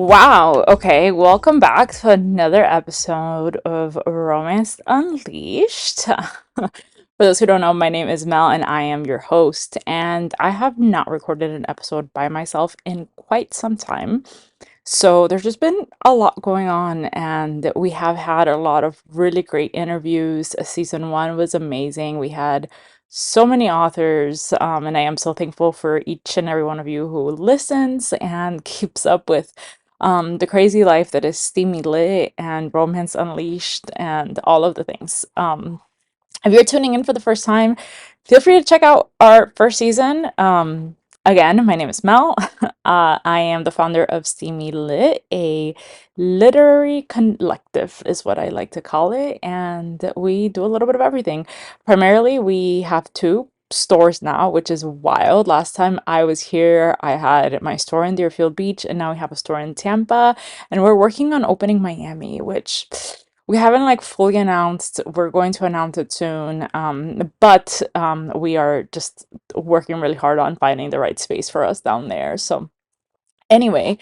Wow. Okay. Welcome back to another episode of Romance Unleashed. For those who don't know, my name is Mel and I am your host. And I have not recorded an episode by myself in quite some time. So there's just been a lot going on, and we have had a lot of really great interviews. Season one was amazing. We had so many authors, and I am so thankful for each and every one of you who listens and keeps up with the crazy life that is Steamy Lit and Romance Unleashed and all of the things. If you're tuning in for the first time, feel free to check out our first season. Again, my name is Mel. I am the founder of Steamy Lit, a literary collective, is what I like to call it. And we do a little bit of everything. Primarily, we have two stores now, which is wild. Last time I was here, I had my store in Deerfield Beach, and now we have a store in Tampa. And we're working on opening Miami, which we haven't like fully announced. We're going to announce it soon. But we are just working really hard on finding the right space for us down there. So anyway,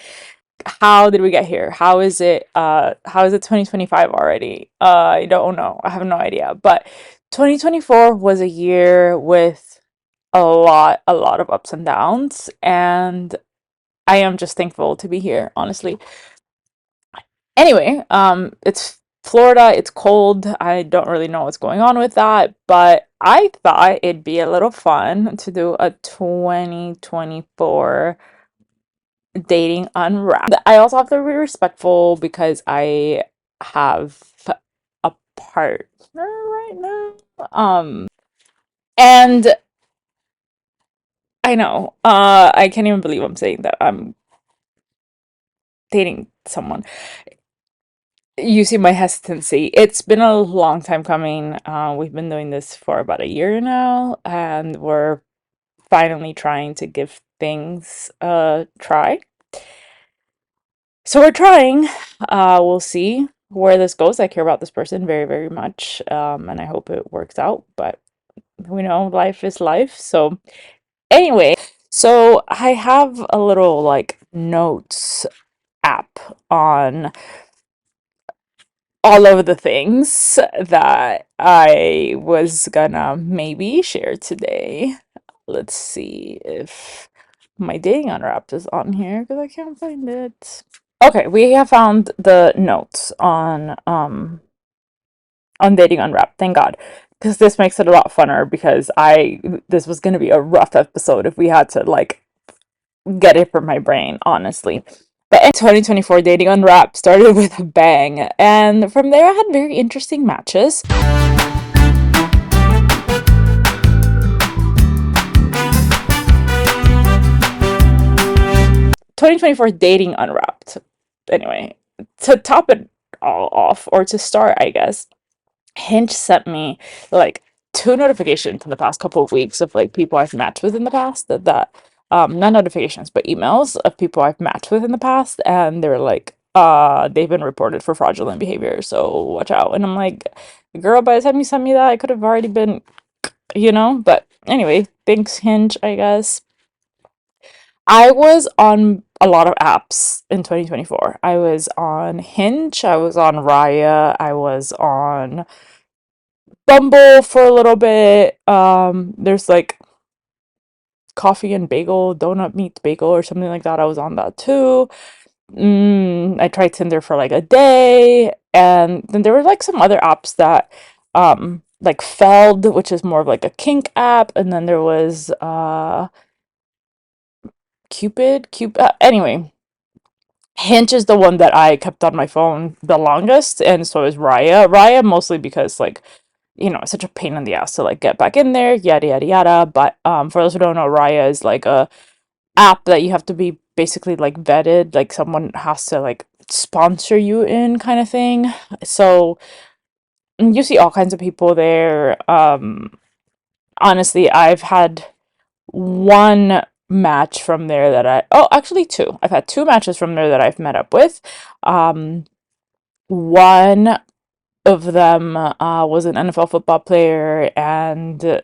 how did we get here? How is it 2025 already? I don't know. I have no idea. But 2024 was a year with a lot of ups and downs, and I am just thankful to be here, honestly. Anyway, it's Florida, it's cold. I don't really know what's going on with that, but I thought it'd be a little fun to do a 2024 dating unwrapped. I also have to be respectful because I have a partner right now. And I know, I can't even believe I'm saying that I'm dating someone. You see my hesitancy. It's been a long time coming. We've been doing this for about a year now, and we're finally trying to give things a try. So we're trying. We'll see where this goes. I care about this person very, very much, and I hope it works out. But we know life is life. So anyway, so I have a little like notes app on all of the things that I was gonna maybe share today. Let's see if my dating unwrapped is on here because I can't find it. Okay, we have found the notes on dating unwrapped. Thank God, because this makes it a lot funner. Because I this was gonna be a rough episode if we had to like get it from my brain, honestly. But 2024 dating unwrapped started with a bang, and from there I had very interesting matches. 2024 dating unwrapped. Anyway, to top it all off, or to start, I guess, Hinge sent me like two notifications in the past couple of weeks of like people I've matched with in the past that not notifications but emails of people I've matched with in the past, and they're like they've been reported for fraudulent behavior, so watch out. And I'm like, girl, by the time you sent me that I could have already been, but anyway, thanks Hinge, I guess. I was on a lot of apps in 2024. I was on Hinge, I was on Raya, I was on Bumble for a little bit. There's like coffee and bagel, donut meets bagel or something like that. I was on that too. I tried Tinder for like a day, and then there were like some other apps that, like Feld, which is more of like a kink app, and then there was Cupid. Anyway, Hinge is the one that I kept on my phone the longest, and so is Raya. Raya mostly because like it's such a pain in the ass to like get back in there, yada yada yada. But for those who don't know, Raya is like a app that you have to be basically like vetted, like someone has to like sponsor you in kind of thing. So you see all kinds of people there. Honestly, I've had one match from there that actually two. I've had two matches from there that I've met up with. One of them was an NFL football player, and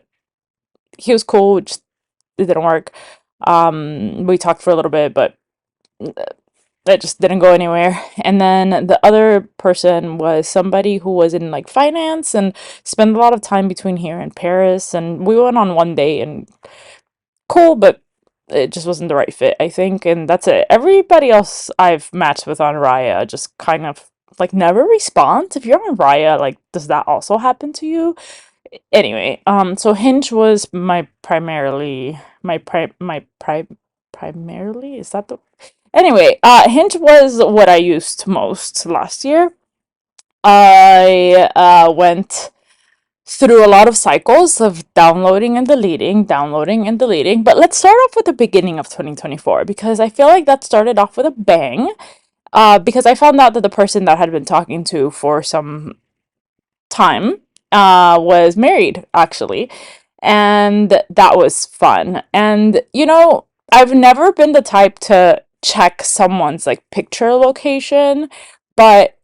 he was cool. Just it didn't work. We talked for a little bit, but It just didn't go anywhere. And then the other person was somebody who was in like finance and spent a lot of time between here and Paris. And we went on one day and cool, but it just wasn't the right fit, I think. And that's it. Everybody else I've matched with on Raya just kind of like never responds. If you're on Raya, like, does that also happen to you? Anyway, so Hinge was my primarily my primarily, is that the anyway, Hinge was what I used most last year. I went through a lot of cycles of downloading and deleting. But let's start off with the beginning of 2024 because I feel like that started off with a bang. Because I found out that the person that I had been talking to for some time was married, actually. And that was fun. And, I've never been the type to check someone's like picture location, but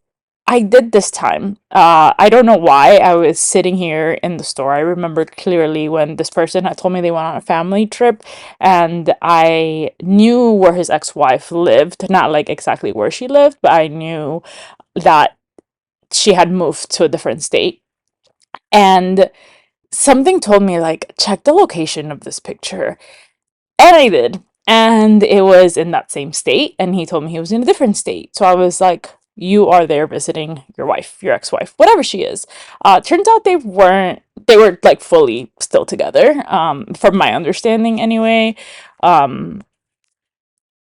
I did this time. I don't know why. I was sitting here in the store. I remember clearly when this person had told me they went on a family trip, and I knew where his ex-wife lived. Not like exactly where she lived, but I knew that she had moved to a different state. And something told me, like, check the location of this picture. And I did. And it was in that same state. And he told me he was in a different state. So I was like, you are there visiting your wife, your ex-wife, whatever she is. Turns out they were like fully still together, from my understanding anyway. Um,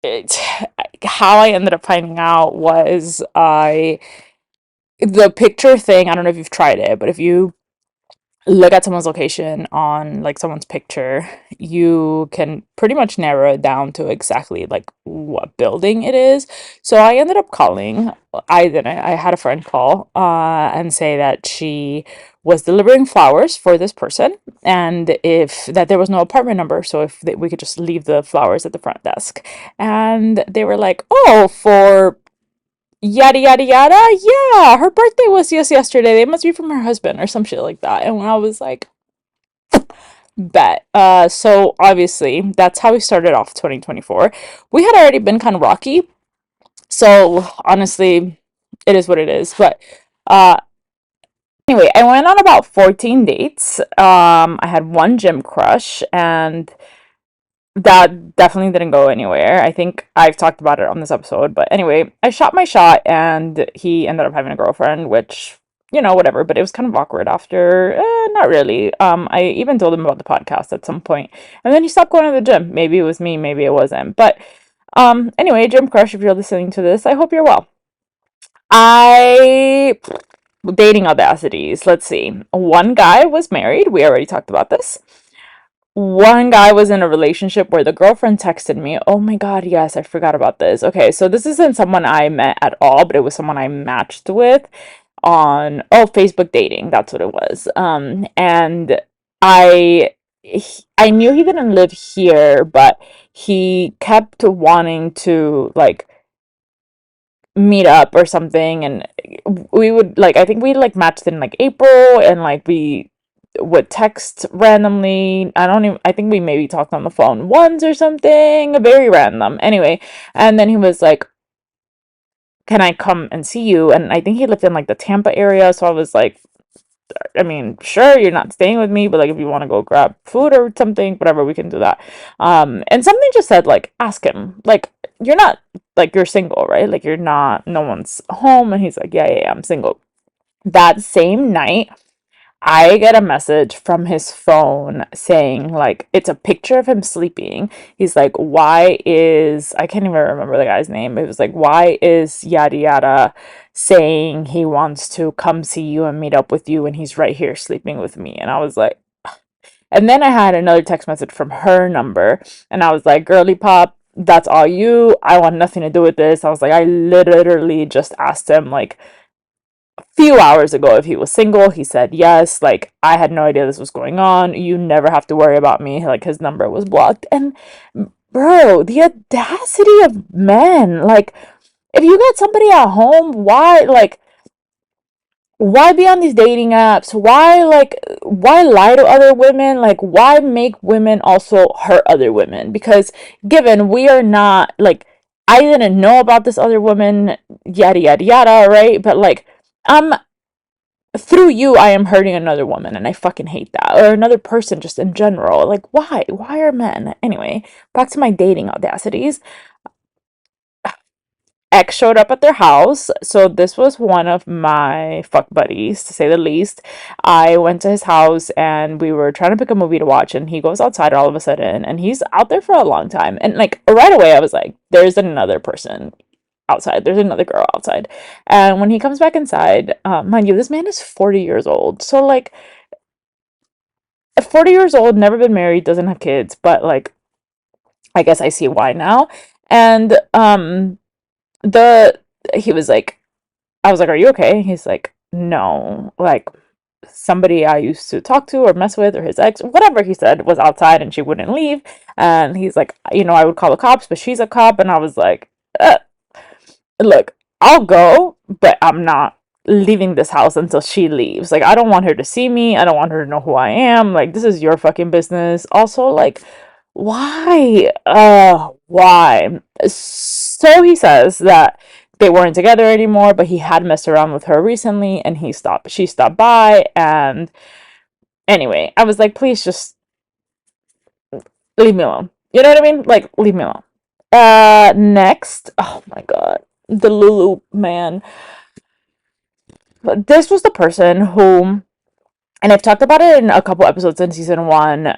it, how I ended up finding out was the picture thing. I don't know if you've tried it, but if you look at someone's location on like someone's picture, you can pretty much narrow it down to exactly like what building it is. So I ended up calling. I didn't. I had a friend call and say that she was delivering flowers for this person, and if that there was no apartment number, so if we could just leave the flowers at the front desk. And they were like, "Oh, for yada yada yada, yeah, her birthday was just yesterday, they must be from her husband," or some shit like that. And when I was like, bet. So obviously that's how we started off 2024. We had already been kind of rocky, so honestly it is what it is. But uh anyway, I went on about 14 dates. I had one gym crush, and that definitely didn't go anywhere. I think I've talked about it on this episode, but anyway, I shot my shot and he ended up having a girlfriend, which, whatever, but it was kind of awkward after. Not really. I even told him about the podcast at some point, and then he stopped going to the gym. Maybe it was me, maybe it wasn't. But anyway, Gym Crush, if you're listening to this, I hope you're well. I dating audacities. Let's see. One guy was married. We already talked about this. One guy was in a relationship where the girlfriend texted me. Oh my God, yes, I forgot about this. Okay, so this isn't someone I met at all, but it was someone I matched with on Facebook dating. That's what it was. And I I knew he didn't live here, but he kept wanting to like meet up or something, and we would like, I think we like matched in like April, and like we would text randomly. I don't even, I think we maybe talked on the phone once or something, very random. Anyway, and then he was like, can I come and see you? And I think he lived in like the Tampa area, so I was like, I mean, sure, you're not staying with me, but like if you want to go grab food or something, whatever, we can do that. And something just said like, ask him. Like, you're not, like, you're single, right? Like, you're not, no one's home. And he's like, yeah, yeah, yeah, I'm single. That same night, I get a message from his phone saying, like, it's a picture of him sleeping. He's like, why is, I can't even remember the guy's name. It was like, why is yada yada saying he wants to come see you and meet up with you and he's right here sleeping with me? And I was like, and then I had another text message from her number, and I was like, girly pop, that's all you. I want nothing to do with this. I was like, I literally just asked him, like, few hours ago if he was single. He said yes. Like, I had no idea this was going on. You never have to worry about me. Like, his number was blocked. And bro, the audacity of men. Like, if you got somebody at home, why be on these dating apps? Why lie to other women? Like, why make women also hurt other women? Because given we are not like I didn't know about this other woman, yada yada yada, right? But like, um, through you, I am hurting another woman, and I fucking hate that. Or another person, just in general. Like, why? Why are men? Anyway, back to my dating audacities. X showed up at their house. So this was one of my fuck buddies, to say the least. I went to his house and we were trying to pick a movie to watch, and he goes outside all of a sudden, and he's out there for a long time. And like right away I was like, there's another person outside. There's another girl outside. And when he comes back inside, mind you, this man is 40 years old. So like 40 years old, never been married, doesn't have kids, but like I guess I see why now. And the he was like, I was like, "Are you okay?" He's like, "No." Like, somebody I used to talk to or mess with, or his ex, whatever he said, was outside and she wouldn't leave. And he's like, I would call the cops, but she's a cop. And I was like, look, I'll go, but I'm not leaving this house until she leaves. Like, I don't want her to see me. I don't want her to know who I am. Like, this is your fucking business. Also, like, why? Why? So he says that they weren't together anymore, but he had messed around with her recently, and she stopped by. And anyway, I was like, please just leave me alone. You know what I mean? Like, leave me alone. Next, oh my god, the Lulu man. This was the person who, and I've talked about it in a couple episodes in season one.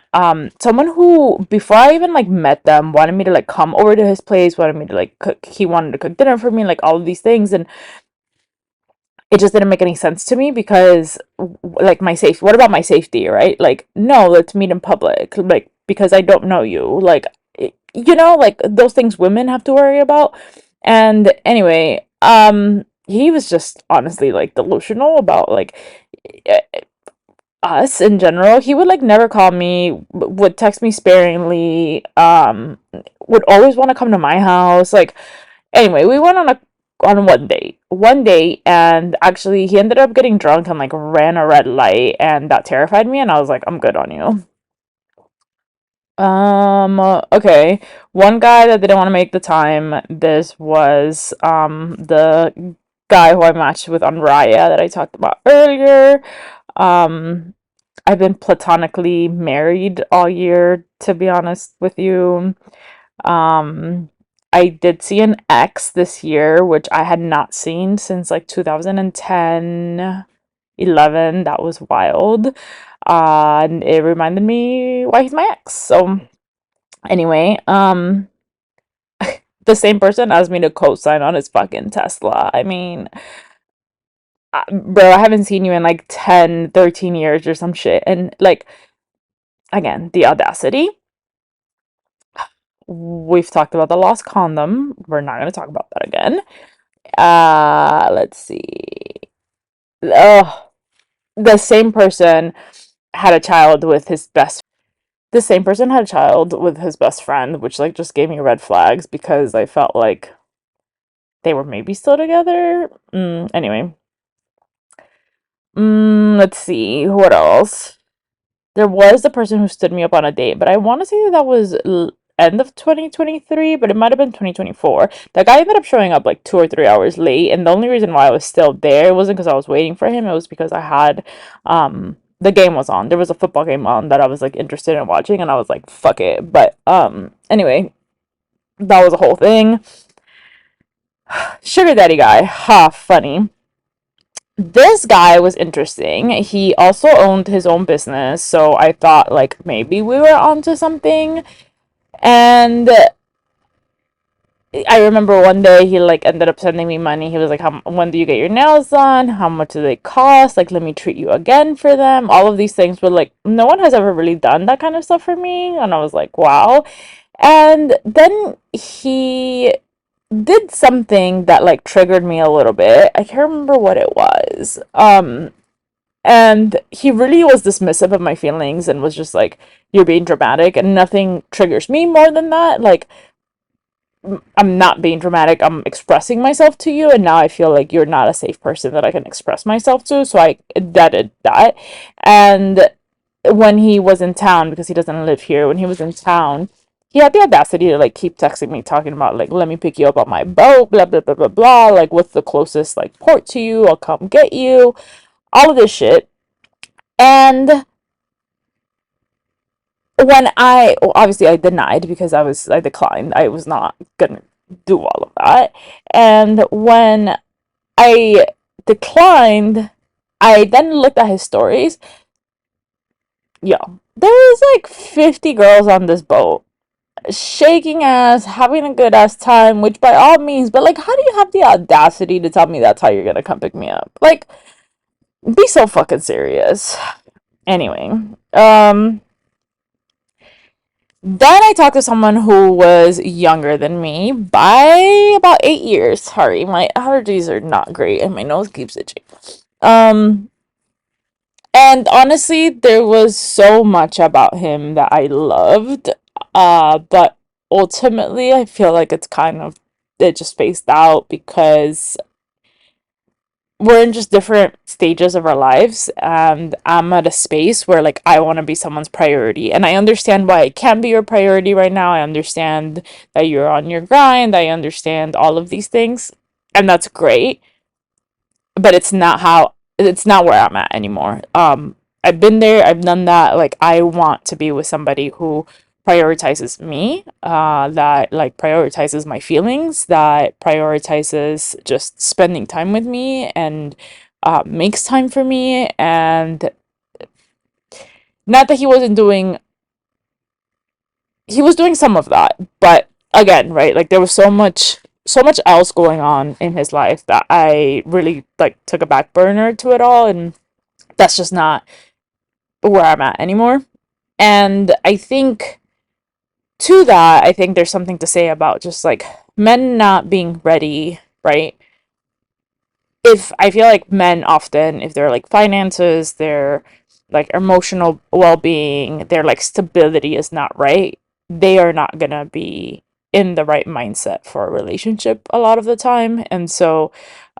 Someone who, before I even like met them, wanted me to like come over to his place, wanted me to like cook. He wanted to cook dinner for me, like all of these things, and it just didn't make any sense to me because, like, my safe. What about my safety, right? Like, no, let's meet in public, like, because I don't know you, like, like those things women have to worry about. And anyway, he was just honestly like delusional about like us in general. He would like never call me, would text me sparingly, would always want to come to my house. Like, anyway, we went on one date, and actually he ended up getting drunk and like ran a red light, and that terrified me, and I was like, I'm good on you. Okay. One guy that didn't want to make the time. This was the guy who I matched with on Raya that I talked about earlier. Um, I've been platonically married all year, to be honest with you. Um, I did see an ex this year, which I had not seen since like 2010, 11. That was wild. And it reminded me why he's my ex. So anyway, the same person asked me to co-sign on his fucking Tesla. I mean, bro, I haven't seen you in like 10, 13 years or some shit. And like, again, the audacity. We've talked about the lost condom. We're not going to talk about that again. Let's see. Oh, the same person had a child with his best the same person had a child with his best friend, which like just gave me red flags because I felt like they were maybe still together. Anyway, let's see what else. There was the person who stood me up on a date, but I want to say that that was end of 2023, but it might have been 2024. That guy ended up showing up like 2 or 3 hours late, and the only reason why I was still there wasn't because I was waiting for him. It was because I had the game was on. There was a football game on that I was like interested in watching, and I was like, fuck it. But anyway, that was a whole thing. Sugar daddy guy, ha, funny. This guy was interesting. He also owned his own business, so I thought like maybe we were onto something. And I remember one day he like ended up sending me money. He was like, "How when do you get your nails done? How much do they cost? Like, let me treat you again for them." All of these things, but like no one has ever really done that kind of stuff for me, and I was like, "Wow." And then he did something that like triggered me a little bit. I can't remember what it was. And he really was dismissive of my feelings and was just like, "You're being dramatic," and nothing triggers me more than that. Like, I'm not being dramatic. I'm expressing myself to you, and now I feel like you're not a safe person that I can express myself to. So I did that. And when he was in town, because he doesn't live here, when he was in town, he had the audacity to like keep texting me talking about like, let me pick you up on my boat, blah blah blah blah blah, like what's the closest like port to you, I'll come get you, all of this shit. And when I, well, obviously I denied because I declined, I was not gonna do all of that. And when I declined, I then looked at his stories. Yo, there was like 50 girls on this boat, shaking ass, having a good ass time, which by all means, but like, how do you have the audacity to tell me that's how you're gonna come pick me up? Like, be so fucking serious. Anyway, then I talked to someone who was younger than me by about 8 years. Sorry, my allergies are not great and my nose keeps itching. Um, and honestly, there was so much about him that I loved. But ultimately, I feel like it just phased out because we're in just different stages of our lives, and I'm at a space where like I want to be someone's priority, and I understand why it can be your priority right now. I understand that you're on your grind. I understand all of these things, and that's great, but it's not where I'm at anymore. I've been there, I've done that. Like, I want to be with somebody who prioritizes me, that like prioritizes my feelings, that prioritizes just spending time with me, and makes time for me. And not that he was doing some of that, but again, right, like there was so much else going on in his life that I really like took a back burner to it all, and that's just not where I'm at anymore. And I think to that, I think there's something to say about just like men not being ready, right? If I feel like men often, if their like finances, their like emotional well-being, their like stability is not right, they are not gonna be in the right mindset for a relationship a lot of the time. And so,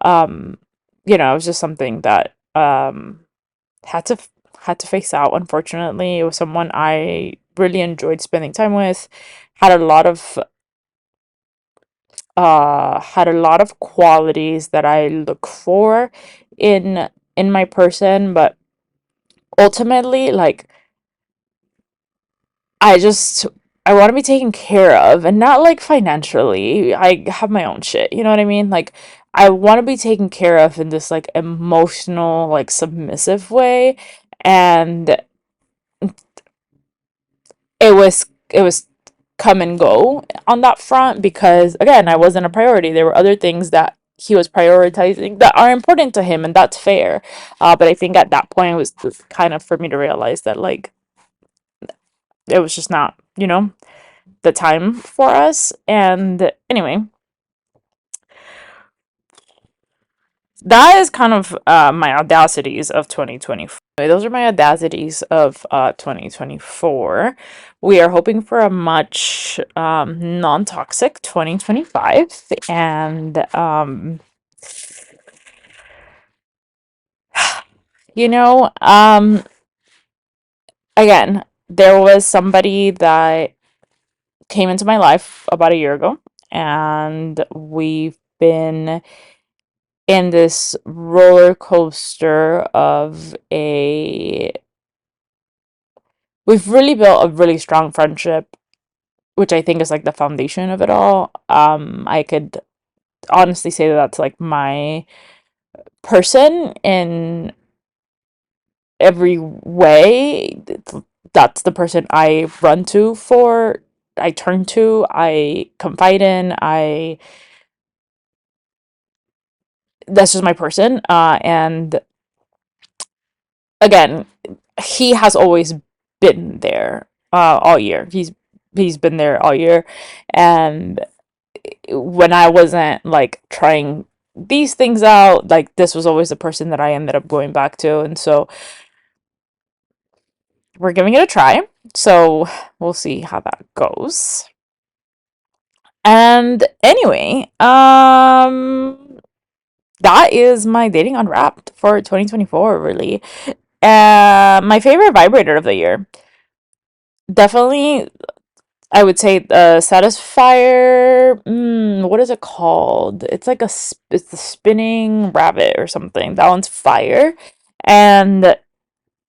um it was just something that had to had to face out. Unfortunately, it was someone I really enjoyed spending time with, had a lot of qualities that I look for in my person, but ultimately, like, I just I want to be taken care of, and not like financially. I have my own shit, you know what I mean? Like, I want to be taken care of in this like emotional, like submissive way. And it was come and go on that front because again, I wasn't a priority. There were other things that he was prioritizing that are important to him, and that's fair. But I think at that point it was just kind of for me to realize that like it was just not, the time for us. And anyway, that is kind of my audacities of 2024. Those are my audacities of 2024. We are hoping for a much non-toxic 2025. And you know, again, there was somebody that came into my life about a year ago, and we've been in this roller coaster of a we've really built a really strong friendship, which I think is like the foundation of it all. I could honestly say that that's like my person in every way. That's the person I run to for, I turn to, I confide in, I that's just my person. And again, he has always been there all year. He's been there all year. And when I wasn't like trying these things out, like this was always the person that I ended up going back to. And so we're giving it a try. So we'll see how that goes. And anyway, that is my dating unwrapped for 2024, really. My favorite vibrator of the year. Definitely I would say the Satisfier. What is it called? It's like it's the spinning rabbit or something. That one's fire, and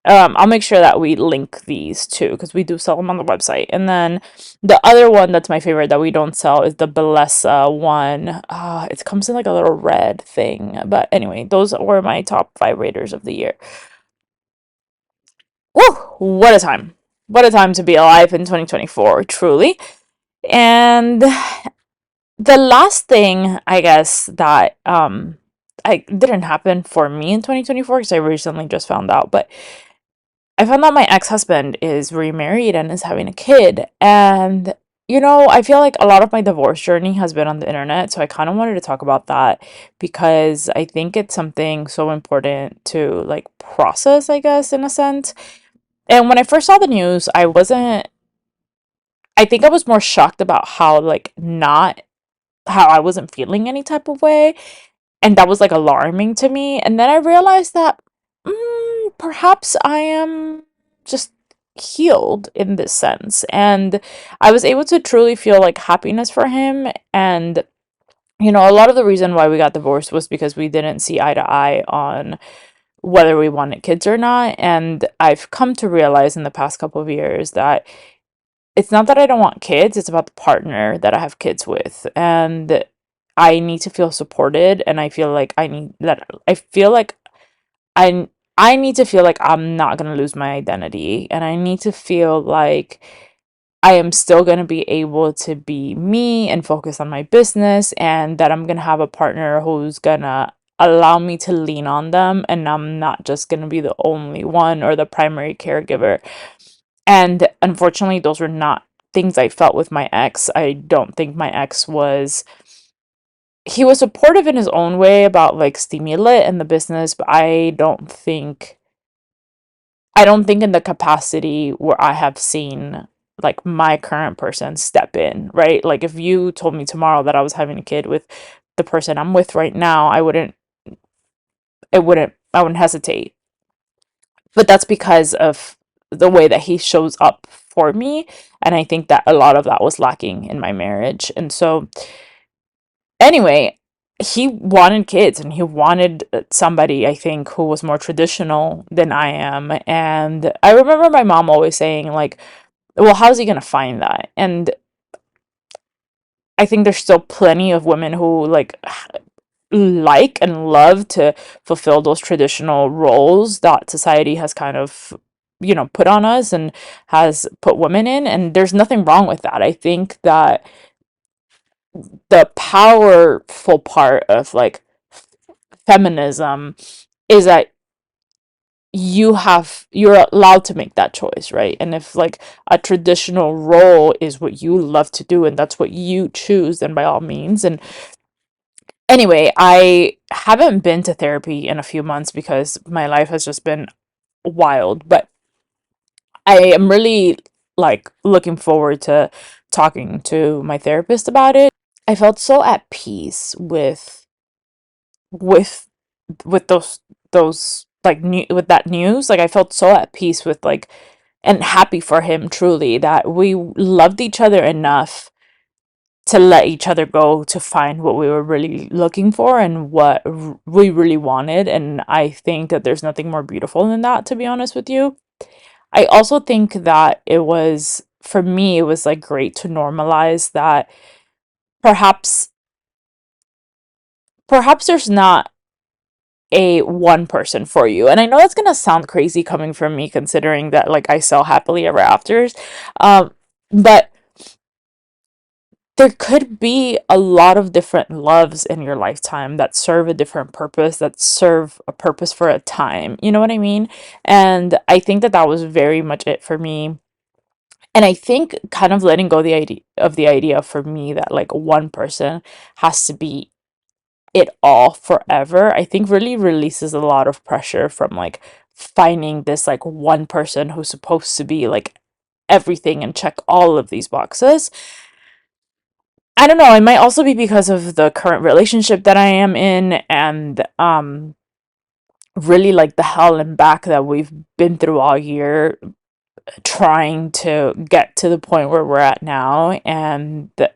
I'll make sure that we link these too because we do sell them on the website. And then the other one that's my favorite that we don't sell is the Bellesa one. It comes in like a little red thing. But anyway, those were my top vibrators of the year. Woo! What a time! What a time to be alive in 2024, truly. And the last thing I guess that I didn't happen for me in 2024 because I recently just found out, but I found out my ex-husband is remarried and is having a kid. And I feel like a lot of my divorce journey has been on the internet, so I kind of wanted to talk about that because I think it's something so important to like process, I guess, in a sense. And when I first saw the news, I think I was more shocked about how like not how I wasn't feeling any type of way, and that was like alarming to me. And then I realized that perhaps I am just healed in this sense, and I was able to truly feel like happiness for him. And a lot of the reason why we got divorced was because we didn't see eye to eye on whether we wanted kids or not. And I've come to realize in the past couple of years that it's not that I don't want kids, it's about the partner that I have kids with. And I need to feel supported, and I feel like I I need to feel like I'm not going to lose my identity, and I need to feel like I am still going to be able to be me and focus on my business, and that I'm going to have a partner who's going to allow me to lean on them, and I'm not just going to be the only one or the primary caregiver. And unfortunately, those were not things I felt with my ex. I don't think my ex was he was supportive in his own way about like stimulate and the business, but I don't think in the capacity where I have seen like my current person step in, right? Like if you told me tomorrow that I was having a kid with the person I'm with right now, I wouldn't hesitate. But that's because of the way that he shows up for me, and I think that a lot of that was lacking in my marriage. And so anyway, he wanted kids, and he wanted somebody, I think, who was more traditional than I am. And I remember my mom always saying like, well, how's he going to find that? And I think there's still plenty of women who like and love to fulfill those traditional roles that society has kind of put on us and has put women in, and there's nothing wrong with that. I think that the powerful part of like feminism is that you're allowed to make that choice, right? And if like a traditional role is what you love to do and that's what you choose, then by all means. And anyway, I haven't been to therapy in a few months because my life has just been wild, but I am really like looking forward to talking to my therapist about it. I felt so at peace with with those like with that news. Like I felt so at peace with like and happy for him truly that we loved each other enough to let each other go to find what we were really looking for and what we really wanted. And I think that there's nothing more beautiful than that, to be honest with you. I also think that for me, it was like great to normalize that perhaps, perhaps there's not a one person for you. And I know that's gonna sound crazy coming from me, considering that like I sell happily ever afters. But there could be a lot of different loves in your lifetime that serve a different purpose, that serve a purpose for a time. You know what I mean? And I think that that was very much it for me. And I think kind of letting go the idea for me that like one person has to be it all forever, I think really releases a lot of pressure from like finding this like one person who's supposed to be like everything and check all of these boxes. I don't know, it might also be because of the current relationship that I am in, and really like the hell and back that we've been through all year. trying to get to the point where we're at now. And I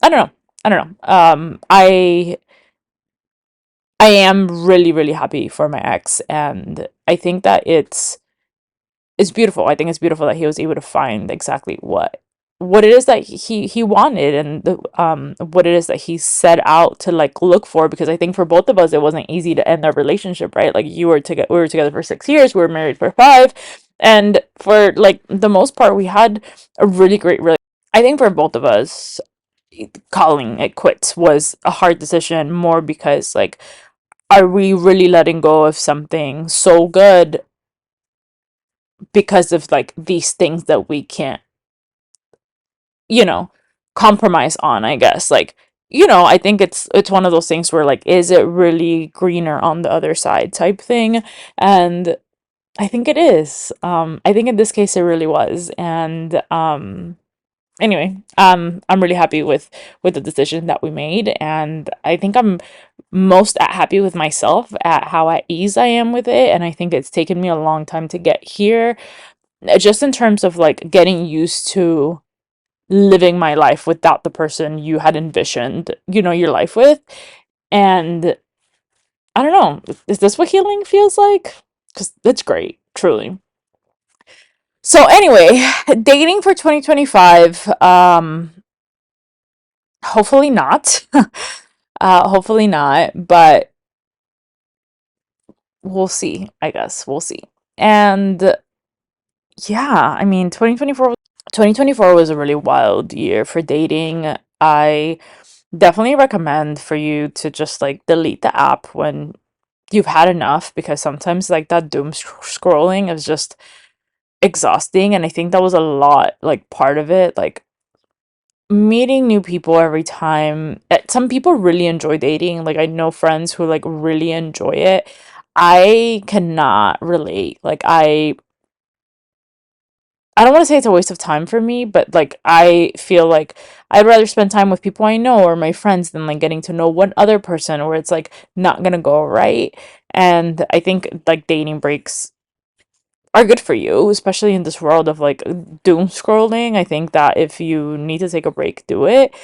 don't know. I don't know. I am really, really happy for my ex, and I think that it's beautiful. I think it's beautiful that he was able to find exactly what it is that he wanted, and the what it is that he set out to like look for, because I think for both of us it wasn't easy to end our relationship, right? Like you were together, we were together for 6 years, we were married for 5, and for like the most part we had a really great relationship. I think for both of us, calling it quits was a hard decision, more because like, are we really letting go of something so good because of like these things that we can't, you know, compromise on, I guess. Like, I think it's one of those things where like, is it really greener on the other side type thing? And I think it is. I think in this case it really was. And anyway, I'm really happy with the decision that we made, and I think I'm most happy with myself at how at ease I am with it. And I think it's taken me a long time to get here, just in terms of like getting used to living my life without the person you had envisioned, your life with. And I don't know, is this what healing feels like? Because it's great, truly. So anyway, dating for 2025, hopefully not. Hopefully not, but we'll see, I guess. We'll see. And yeah, I mean, 2024 was a really wild year for dating. I definitely recommend for you to just like delete the app when you've had enough, because sometimes like that doom scrolling is just exhausting. And I think that was a lot, like part of it, like meeting new people every time. Some people really enjoy dating. Like I know friends who like really enjoy it. I cannot relate. Like I don't want to say it's a waste of time for me, but like I feel like I'd rather spend time with people I know or my friends than like getting to know one other person where it's like not gonna go right. And I think like dating breaks are good for you, especially in this world of like doom scrolling. I think that if you need to take a break, do it.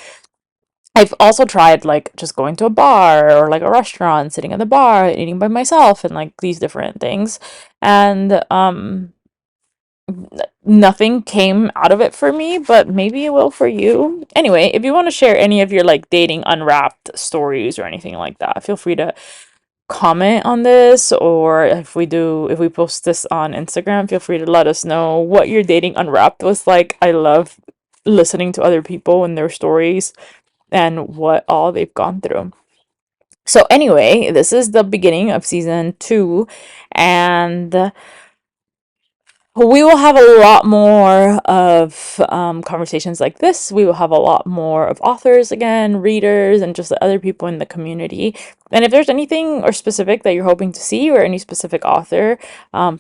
I've also tried like just going to a bar or like a restaurant, sitting at the bar, eating by myself, and like these different things. And nothing came out of it for me, but maybe it will for you. Anyway, if you want to share any of your like dating unwrapped stories or anything like that, feel free to comment on this, or if we post this on Instagram, feel free to let us know what your dating unwrapped was like. I love listening to other people and their stories and what all they've gone through. So anyway, this is the beginning of season 2, and we will have a lot more of conversations like this. We will have a lot more of authors again, readers, and just the other people in the community. And if there's anything or specific that you're hoping to see, or any specific author,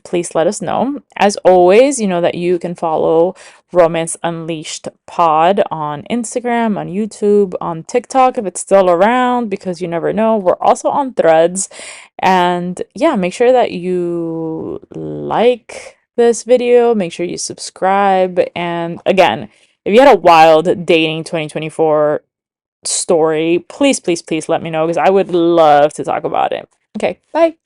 please let us know. As always, you know that you can follow Romance Unleashed Pod on Instagram, on YouTube, on TikTok if it's still around, because you never know. We're also on Threads. And yeah, make sure that you like this video, make sure you subscribe. And again, if you had a wild dating 2024 story, please, please, please let me know, because I would love to talk about it. Okay, bye.